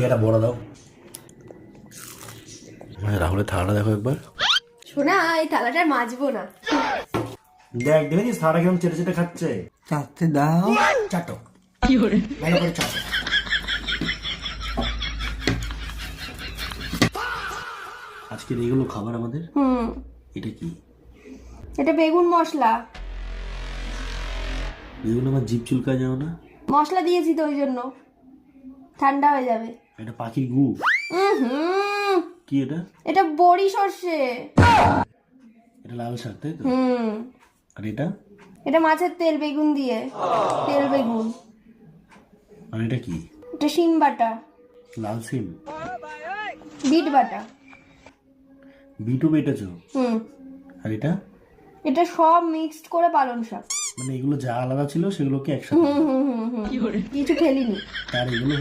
এটা বড় দাও। রাহুলের থালাটা দেখো একবার। শোনা, এই থালাটা মাজবো না। দেখ, দেখেছিস থালাটা কেমন চেটে চেটে খাচ্ছে। চাটতে দাও। চাটো ভালো করে চাটো। আজকের এইগুলো খাবার আমাদের। এটা কি? এটা বেগুন মশলা। এগুলো আমার জিভ চুলকা যাও না। মশলা দিয়েছি তো ওই জন্য ঠান্ডা হয়ে যাবে। এটা পাখির গু। কি এটা? এটা বড়ি সর্ষে। এটা লাল শাক, তাই তো? আর এটা? এটা মাছের তেল বেগুন দিয়ে, তেল বেগুন। আর এটা কি? এটা শিম বাটা, লাল সিম। বিট বাটা। বিটও বেটেছো? আর এটা? এটা সব মিক্সড করে পালং শাক। মানে এগুলো যা আলাদা ছিল সেগুলোকে একসাথে কিছু ফেলিনি। আর এগুলো